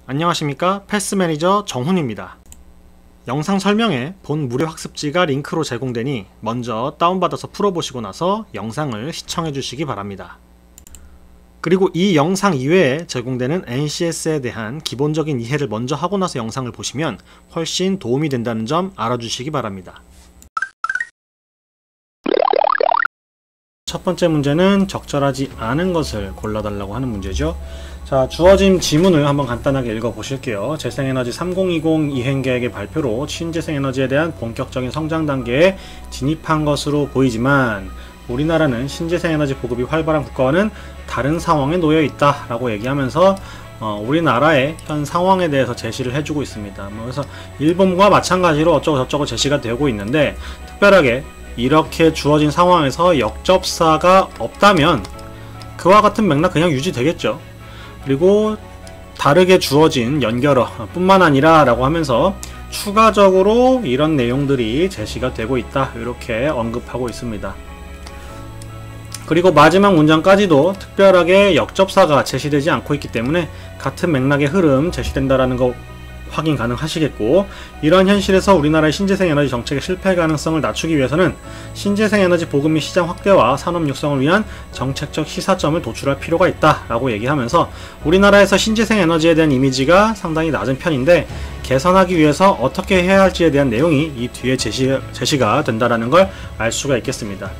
안녕하십니까, 패스매니저 정훈입니다. 영상 설명에 본 무료 학습지가 링크로 제공되니 먼저 다운받아서 풀어보시고 나서 영상을 시청해 주시기 바랍니다. 그리고 이 영상 이외에 제공되는 NCS에 대한 기본적인 이해를 먼저 하고 나서 영상을 보시면 훨씬 도움이 된다는 점 알아주시기 바랍니다. 첫 번째 문제는 적절하지 않은 것을 골라달라고 하는 문제죠. 자, 주어진 지문을 한번 간단하게 읽어보실게요. 재생에너지 3020 이행계획의 발표로 신재생에너지에 대한 본격적인 성장 단계에 진입한 것으로 보이지만 우리나라는 신재생에너지 보급이 활발한 국가와는 다른 상황에 놓여 있다 라고 얘기하면서 우리나라의 현 상황에 대해서 제시를 해주고 있습니다. 그래서 일본과 마찬가지로 어쩌고 저쩌고 제시가 되고 있는데, 특별하게 이렇게 주어진 상황에서 역접사가 없다면 그와 같은 맥락 그냥 유지되겠죠. 그리고 다르게 주어진 연결어 뿐만 아니라 라고 하면서 추가적으로 이런 내용들이 제시가 되고 있다, 이렇게 언급하고 있습니다. 그리고 마지막 문장까지도 특별하게 역접사가 제시되지 않고 있기 때문에 같은 맥락의 흐름 제시된다라는 거 확인 가능하시겠고, 이런 현실에서 우리나라의 신재생에너지 정책의 실패 가능성을 낮추기 위해서는 신재생에너지 보급 및 시장 확대와 산업 육성을 위한 정책적 시사점을 도출할 필요가 있다 라고 얘기하면서, 우리나라에서 신재생에너지에 대한 이미지가 상당히 낮은 편인데 개선하기 위해서 어떻게 해야 할지에 대한 내용이 이 뒤에 제시가 된다라는 걸 알 수가 있겠습니다.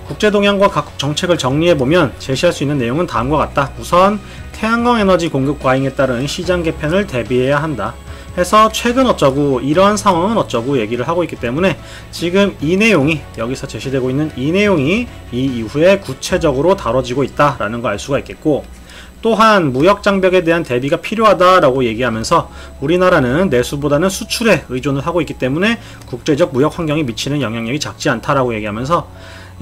국제동향과 각국 정책을 정리해보면 제시할 수 있는 내용은 다음과 같다. 우선 태양광 에너지 공급 과잉에 따른 시장 개편을 대비해야 한다 해서 최근 어쩌고, 이러한 상황은 어쩌고 얘기를 하고 있기 때문에 지금 이 내용이, 여기서 제시되고 있는 이 내용이 이 이후에 구체적으로 다뤄지고 있다라는 걸 알 수가 있겠고, 또한 무역 장벽에 대한 대비가 필요하다라고 얘기하면서 우리나라는 내수보다는 수출에 의존을 하고 있기 때문에 국제적 무역 환경에 미치는 영향력이 작지 않다라고 얘기하면서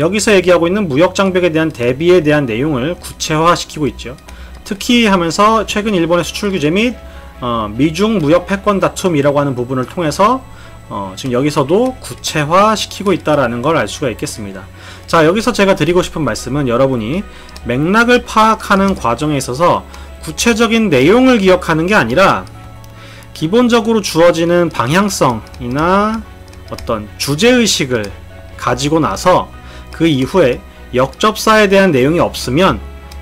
여기서 얘기하고 있는 무역 장벽에 대한 대비에 대한 내용을 구체화시키고 있죠. 특히 하면서 최근 일본의 수출 규제 및 미중 무역 패권 다툼이라고 하는 부분을 통해서 지금 여기서도 구체화시키고 있다라는 걸 알 수가 있겠습니다. 자, 여기서 제가 드리고 싶은 말씀은, 여러분이 맥락을 파악하는 과정에 있어서 구체적인 내용을 기억하는 게 아니라 기본적으로 주어지는 방향성이나 어떤 주제의식을 가지고 나서 그 이후에 역접사에 대한 내용이 없으면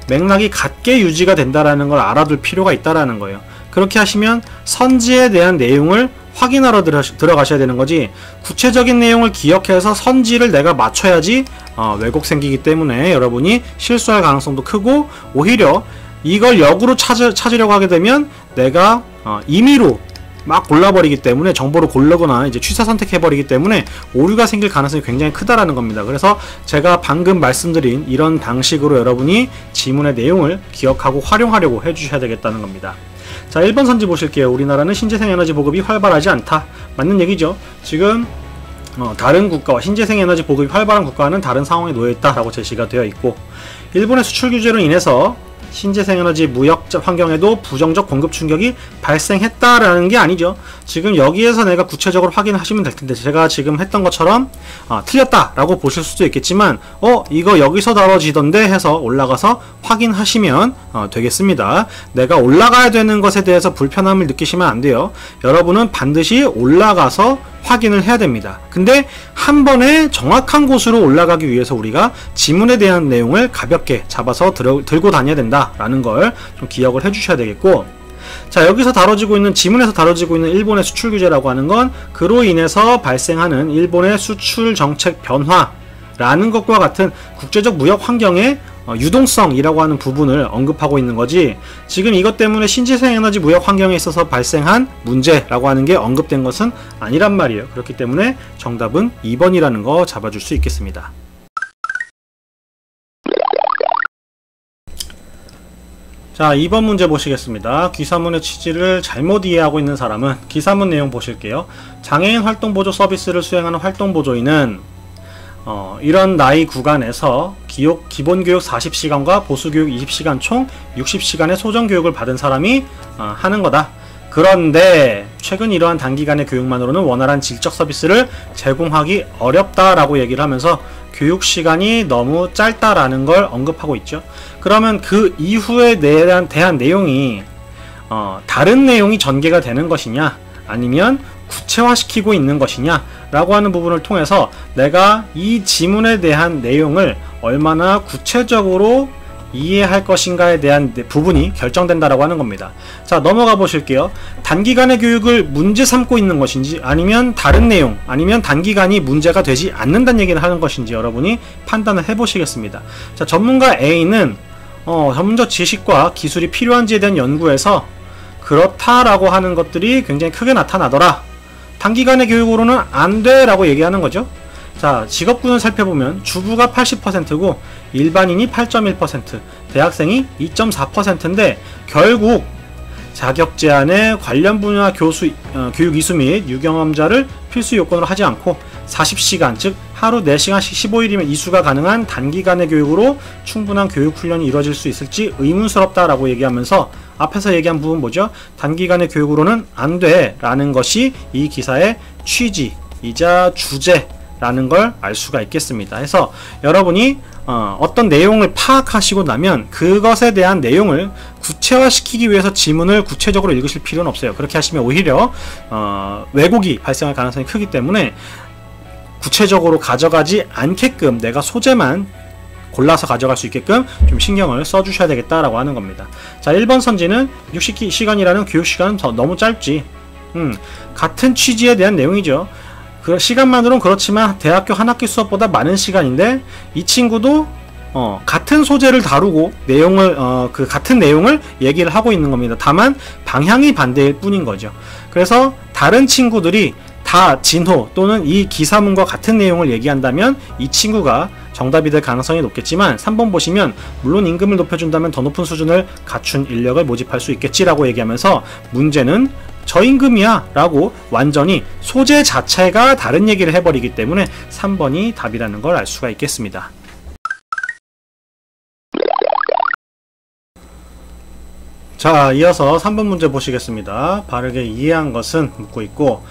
맥락이 같게 유지가 된다라는 걸 알아둘 필요가 있다라는 거예요. 그렇게 하시면 선지에 대한 내용을 확인하러 들어가셔야 되는 거지, 구체적인 내용을 기억해서 선지를 내가 맞춰야지 왜곡 생기기 때문에 여러분이 실수할 가능성도 크고, 오히려 이걸 역으로 찾으려고 하게 되면 내가 임의로 막 골라버리기 때문에, 정보를 고르거나 이제 취사 선택해버리기 때문에 오류가 생길 가능성이 굉장히 크다라는 겁니다. 그래서 제가 방금 말씀드린 이런 방식으로 여러분이 지문의 내용을 기억하고 활용하려고 해주셔야 되겠다는 겁니다. 자, 1번 선지 보실게요. 우리나라는 신재생에너지 보급이 활발하지 않다. 맞는 얘기죠. 지금 다른 국가와, 신재생에너지 보급이 활발한 국가와는 다른 상황에 놓여있다라고 제시가 되어 있고, 일본의 수출 규제로 인해서 신재생에너지 무역 환경에도 부정적 공급 충격이 발생했다라는 게 아니죠. 지금 여기에서 내가 구체적으로 확인하시면 될 텐데, 제가 지금 했던 것처럼 틀렸다라고 보실 수도 있겠지만 이거 여기서 다뤄지던데 해서 올라가서 확인하시면 되겠습니다. 내가 올라가야 되는 것에 대해서 불편함을 느끼시면 안 돼요. 여러분은 반드시 올라가서 확인을 해야 됩니다. 근데 한 번에 정확한 곳으로 올라가기 위해서 우리가 지문에 대한 내용을 가볍게 잡아서 들고 다녀야 된다라는 걸 좀 기억을 해 주셔야 되겠고, 자, 여기서 다뤄지고 있는, 지문에서 다뤄지고 있는 일본의 수출 규제라고 하는 건 그로 인해서 발생하는 일본의 수출 정책 변화라는 것과 같은 국제적 무역 환경의 유동성이라고 하는 부분을 언급하고 있는 거지, 지금 이것 때문에 신재생에너지 무역 환경에 있어서 발생한 문제라고 하는 게 언급된 것은 아니란 말이에요. 그렇기 때문에 정답은 2번이라는 거 잡아줄 수 있겠습니다. 자, 2번 문제 보시겠습니다. 기사문의 취지를 잘못 이해하고 있는 사람은 기사문 내용 보실게요. 장애인 활동보조 서비스를 수행하는 활동보조인은 이런 나이 구간에서 기본교육 40시간과 보수교육 20시간 총 60시간의 소정교육을 받은 사람이 하는 거다. 그런데 최근 이러한 단기간의 교육만으로는 원활한 질적 서비스를 제공하기 어렵다라고 얘기를 하면서 교육시간이 너무 짧다라는 걸 언급하고 있죠. 그러면 그 이후에 대한 내용이 다른 내용이 전개가 되는 것이냐 아니면 구체화시키고 있는 것이냐 라고 하는 부분을 통해서 내가 이 지문에 대한 내용을 얼마나 구체적으로 이해할 것인가에 대한 부분이 결정된다라고 하는 겁니다. 자, 넘어가 보실게요. 단기간의 교육을 문제 삼고 있는 것인지 아니면 다른 내용 아니면 단기간이 문제가 되지 않는다는 얘기를 하는 것인지 여러분이 판단을 해 보시겠습니다. 자, 전문가 A는 전문적 지식과 기술이 필요한지에 대한 연구에서 그렇다라고 하는 것들이 굉장히 크게 나타나더라. 단기간의 교육으로는 안 돼 라고 얘기하는 거죠. 자, 직업군을 살펴보면 주부가 80%고 일반인이 8.1%, 대학생이 2.4%인데 결국 자격 제한에 관련 분야 교육 이수 및 유경험자를 필수 요건으로 하지 않고 40시간, 즉 하루 4시간씩 15일이면 이수가 가능한 단기간의 교육으로 충분한 교육 훈련이 이루어질 수 있을지 의문스럽다라고 얘기하면서 앞에서 얘기한 부분 뭐죠? 단기간의 교육으로는 안 돼 라는 것이 이 기사의 취지이자 주제라는 걸 알 수가 있겠습니다. 해서 여러분이 어떤 내용을 파악하시고 나면 그것에 대한 내용을 구체화시키기 위해서 지문을 구체적으로 읽으실 필요는 없어요. 그렇게 하시면 오히려 왜곡이 발생할 가능성이 크기 때문에 구체적으로 가져가지 않게끔 내가 소재만 골라서 가져갈 수 있게끔 좀 신경을 써주셔야 되겠다라고 하는 겁니다. 자, 1번 선지는 60시간이라는 교육시간은 너무 짧지. 같은 취지에 대한 내용이죠. 그 시간만으로는 그렇지만 대학교 한 학기 수업보다 많은 시간인데 이 친구도 같은 소재를 다루고 내용을 그 같은 내용을 얘기를 하고 있는 겁니다. 다만 방향이 반대일 뿐인 거죠. 그래서 다른 친구들이 다 진호 또는 이 기사문과 같은 내용을 얘기한다면 이 친구가 정답이 될 가능성이 높겠지만 3번 보시면 물론 임금을 높여준다면 더 높은 수준을 갖춘 인력을 모집할 수 있겠지라고 얘기하면서 문제는 저임금이야 라고 완전히 소재 자체가 다른 얘기를 해버리기 때문에 3번이 답이라는 걸 알 수가 있겠습니다. 자, 이어서 3번 문제 보시겠습니다. 바르게 이해한 것은 묻고 있고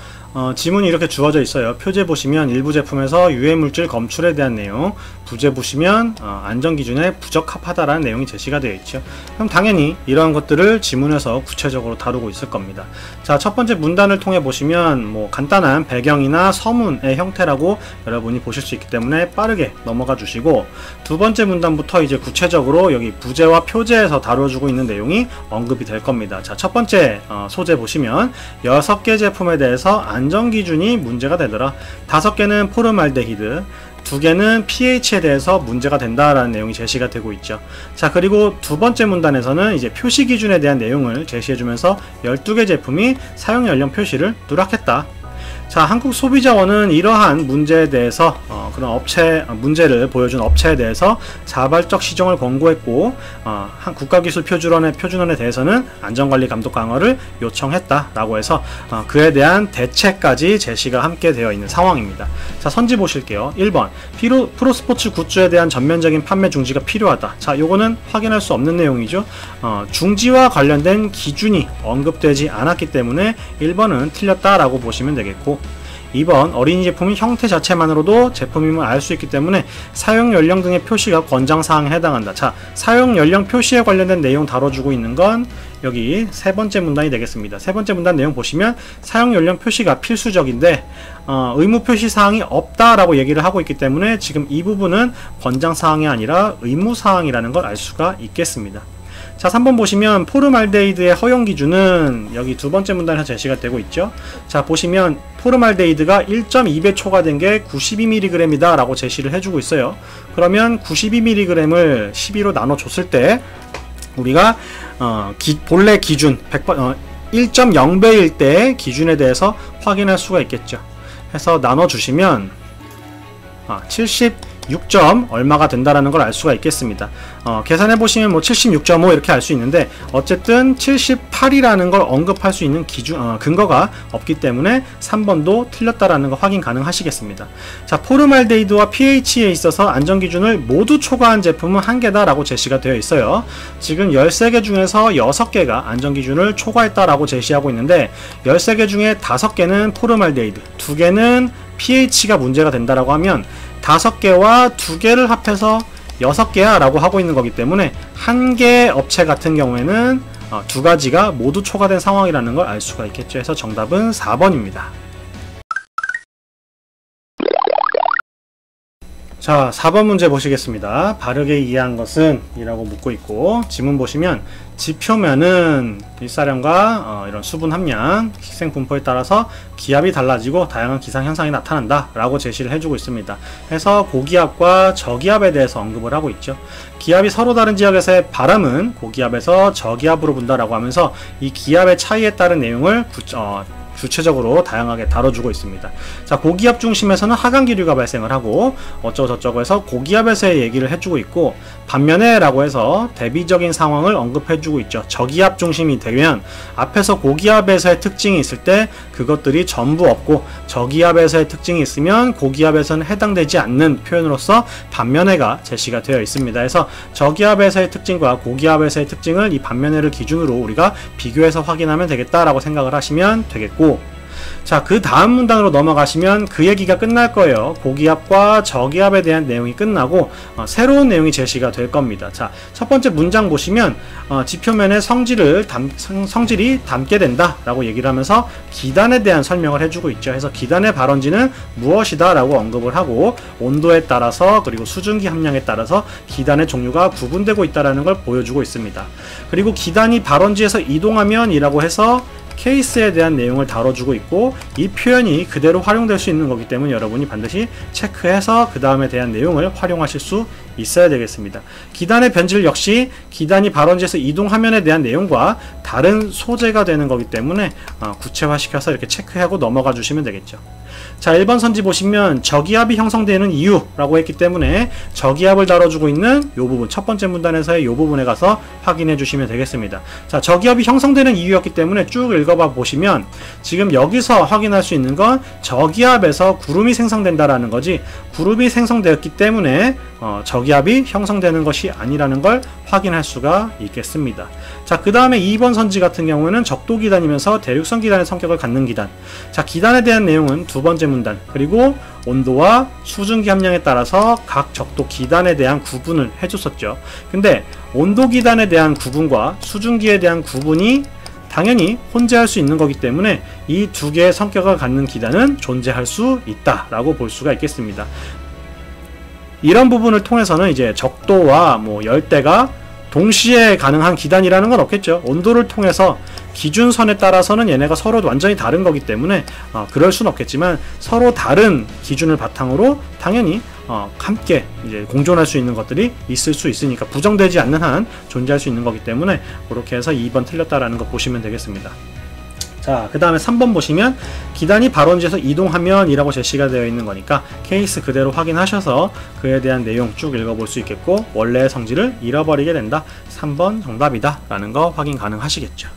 지문이 이렇게 주어져 있어요. 표제 보시면 일부 제품에서 유해물질 검출에 대한 내용, 부제 보시면 안전기준에 부적합하다라는 내용이 제시가 되어 있죠. 그럼 당연히 이러한 것들을 지문에서 구체적으로 다루고 있을 겁니다. 자, 첫 번째 문단을 통해 보시면 뭐 간단한 배경이나 서문의 형태라고 여러분이 보실 수 있기 때문에 빠르게 넘어가 주시고 두 번째 문단부터 이제 구체적으로 여기 부제와 표제에서 다뤄주고 있는 내용이 언급이 될 겁니다. 자, 첫 번째 소재 보시면 6개 제품에 대해서 안전기준이 문제가 되더라. 5개는 포름알데히드, 2개는 pH에 대해서 문제가 된다라는 내용이 제시가 되고 있죠. 자, 그리고 두 번째 문단에서는 이제 표시 기준에 대한 내용을 제시해주면서 12개 제품이 사용 연령 표시를 누락했다. 자, 한국소비자원은 이러한 문제에 대해서 그런 문제를 보여준 업체에 대해서 자발적 시정을 권고했고 국가기술표준원에 대해서는 안전관리 감독 강화를 요청했다라고 해서 그에 대한 대책까지 제시가 함께 되어 있는 상황입니다. 자, 선지 보실게요. 1번 프로스포츠 굿즈에 대한 전면적인 판매 중지가 필요하다. 자, 요거는 확인할 수 없는 내용이죠. 중지와 관련된 기준이 언급되지 않았기 때문에 1번은 틀렸다라고 보시면 되겠고 2번 어린이 제품은 형태 자체만으로도 제품임을 알 수 있기 때문에 사용 연령 등의 표시가 권장사항에 해당한다. 자, 사용 연령 표시에 관련된 내용 다뤄주고 있는 건 여기 세 번째 문단이 되겠습니다. 세 번째 문단 내용 보시면 사용 연령 표시가 필수적인데 의무 표시 사항이 없다라고 얘기를 하고 있기 때문에 지금 이 부분은 권장사항이 아니라 의무사항이라는 걸 알 수가 있겠습니다. 자, 3번 보시면 포름알데히드의 허용 기준은 여기 두 번째 문단에서 제시가 되고 있죠. 자, 보시면 포름알데히드가 1.2배 초과된 게 92mg이다 라고 제시를 해주고 있어요. 그러면 92mg을 12로 나눠줬을 때 우리가 본래 기준 1.0배일 때 기준에 대해서 확인할 수가 있겠죠. 해서 나눠주시면 76점 얼마가 된다라는 걸 알 수가 있겠습니다. 계산해 보시면 뭐 76.5 이렇게 알 수 있는데 어쨌든 78이라는 걸 언급할 수 있는 근거가 없기 때문에 3번도 틀렸다라는 거 확인 가능하시겠습니다. 자, 포름알데히드와 pH에 있어서 안전기준을 모두 초과한 제품은 1개다 라고 제시가 되어 있어요. 지금 13개 중에서 6개가 안전기준을 초과했다라고 제시하고 있는데 13개 중에 5개는 포름알데히드, 2개는 pH가 문제가 된다라고 하면 5개와 2개를 합해서 6개야 라고 하고 있는 거기 때문에 한 개 업체 같은 경우에는 두 가지가 모두 초과된 상황이라는 걸 알 수가 있겠죠. 해서 정답은 4번입니다. 자, 4번 문제 보시겠습니다. 바르게 이해한 것은? 이라고 묻고 있고, 지문 보시면 지표면은 일사량과 이런 수분 함량, 희생 분포에 따라서 기압이 달라지고 다양한 기상 현상이 나타난다 라고 제시를 해주고 있습니다. 그래서 고기압과 저기압에 대해서 언급을 하고 있죠. 기압이 서로 다른 지역에서의 바람은 고기압에서 저기압으로 분다라고 하면서 이 기압의 차이에 따른 내용을 구체적으로 다양하게 다뤄주고 있습니다. 자, 고기압 중심에서는 하강기류가 발생을 하고 어쩌고저쩌고 해서 고기압에서의 얘기를 해주고 있고, 반면에 라고 해서 대비적인 상황을 언급해주고 있죠. 저기압 중심이 되면 앞에서 고기압에서의 특징이 있을 때 그것들이 전부 없고, 저기압에서의 특징이 있으면 고기압에서는 해당되지 않는 표현으로서 반면에가 제시가 되어 있습니다. 그래서 저기압에서의 특징과 고기압에서의 특징을 이 반면에를 기준으로 우리가 비교해서 확인하면 되겠다라고 생각을 하시면 되겠고, 자, 그 다음 문단으로 넘어가시면 그 얘기가 끝날 거예요. 고기압과 저기압에 대한 내용이 끝나고 새로운 내용이 제시가 될 겁니다. 자, 첫 번째 문장 보시면 지표면에 성질이 닮게 된다 라고 얘기를 하면서 기단에 대한 설명을 해주고 있죠. 그래서 기단의 발원지는 무엇이다 라고 언급을 하고, 온도에 따라서 그리고 수증기 함량에 따라서 기단의 종류가 구분되고 있다는 걸 보여주고 있습니다. 그리고 기단이 발원지에서 이동하면 이라고 해서 케이스에 대한 내용을 다뤄주고 있고, 이 표현이 그대로 활용될 수 있는 거기 때문에 여러분이 반드시 체크해서 그 다음에 대한 내용을 활용하실 수 있어야 되겠습니다. 기단의 변질 역시 기단이 발원지에서 이동화면에 대한 내용과 다른 소재가 되는 거기 때문에 구체화시켜서 이렇게 체크하고 넘어가 주시면 되겠죠. 자, 1번 선지 보시면 저기압이 형성되는 이유라고 했기 때문에 저기압을 다뤄주고 있는 이 부분, 첫 번째 문단에서의 이 부분에 가서 확인해 주시면 되겠습니다. 자, 저기압이 형성되는 이유였기 때문에 쭉 읽어봐 보시면 지금 여기서 확인할 수 있는 건 저기압에서 구름이 생성된다라는 거지, 구름이 생성되었기 때문에 저기압이 형성되는 것이 아니라는 걸 확인할 수가 있겠습니다. 자, 그 다음에 2번 선지 같은 경우에는 적도기단이면서 대륙성 기단의 성격을 갖는 기단. 자, 기단에 대한 내용은 두 번째 문단, 그리고 온도와 수증기 함량에 따라서 각 적도 기단에 대한 구분을 해줬었죠. 근데 온도 기단에 대한 구분과 수증기에 대한 구분이 당연히 혼재할 수 있는 거기 때문에 이 두 개의 성격을 갖는 기단은 존재할 수 있다라고 볼 수가 있겠습니다. 이런 부분을 통해서는 이제 적도와 열대가 동시에 가능한 기단이라는 건 없겠죠. 온도를 통해서 기준선에 따라서는 얘네가 서로 완전히 다른 거기 때문에 그럴 수는 없겠지만, 서로 다른 기준을 바탕으로 당연히 함께 이제 공존할 수 있는 것들이 있을 수 있으니까, 부정되지 않는 한 존재할 수 있는 거기 때문에 그렇게 해서 2번 틀렸다라는 거 보시면 되겠습니다. 자, 그 다음에 3번 보시면 기단이 발원지에서 이동하면 이라고 제시가 되어 있는 거니까 케이스 그대로 확인하셔서 그에 대한 내용 쭉 읽어볼 수 있겠고, 원래의 성질을 잃어버리게 된다, 3번 정답이다 라는 거 확인 가능하시겠죠.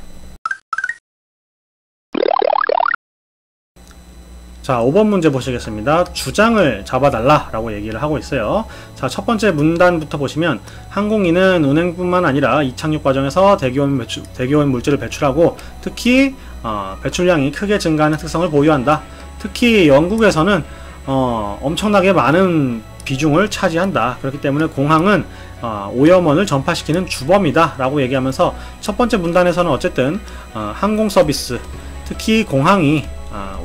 자, 5번 문제 보시겠습니다. 주장을 잡아달라 라고 얘기를 하고 있어요. 자, 첫 번째 문단부터 보시면 항공인은 운행뿐만 아니라 이착륙 과정에서 대기오염 물질을 배출하고 특히 배출량이 크게 증가하는 특성을 보유한다. 특히 영국에서는 엄청나게 많은 비중을 차지한다. 그렇기 때문에 공항은 오염원을 전파시키는 주범이다 라고 얘기하면서 첫 번째 문단에서는 어쨌든 항공 서비스, 특히 공항이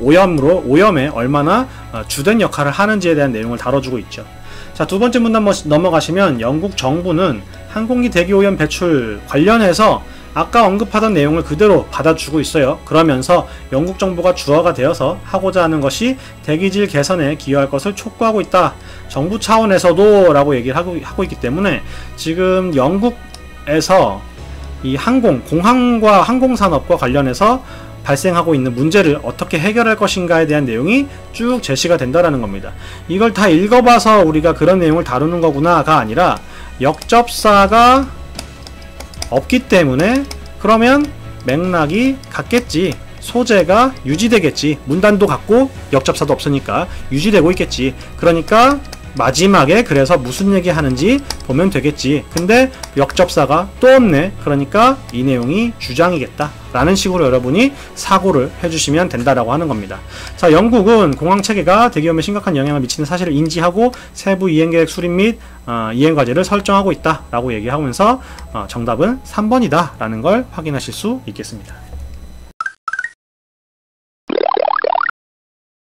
오염에 얼마나 주된 역할을 하는지에 대한 내용을 다뤄주고 있죠. 자, 두 번째 문단 넘어가시면 영국 정부는 항공기 대기오염 배출 관련해서 아까 언급하던 내용을 그대로 받아주고 있어요. 그러면서 영국 정부가 주어가 되어서 하고자 하는 것이 대기질 개선에 기여할 것을 촉구하고 있다. 정부 차원에서도 라고 얘기를 하고 있기 때문에 지금 영국에서 이 공항과 항공산업과 관련해서 발생하고 있는 문제를 어떻게 해결할 것인가에 대한 내용이 쭉 제시가 된다라는 겁니다. 이걸 다 읽어봐서 우리가 그런 내용을 다루는 거구나가 아니라, 역접사가 없기 때문에 그러면 맥락이 같겠지, 소재가 유지되겠지, 문단도 같고 역접사도 없으니까 유지되고 있겠지. 그러니까 마지막에 그래서 무슨 얘기 하는지 보면 되겠지. 근데 역접사가 또 없네. 그러니까 이 내용이 주장이겠다 라는 식으로 여러분이 사고를 해주시면 된다라고 하는 겁니다. 자, 영국은 공항체계가 대기업에 심각한 영향을 미치는 사실을 인지하고 세부 이행계획 수립 및 이행과제를 설정하고 있다 라고 얘기하면서 정답은 3번이다 라는 걸 확인하실 수 있겠습니다.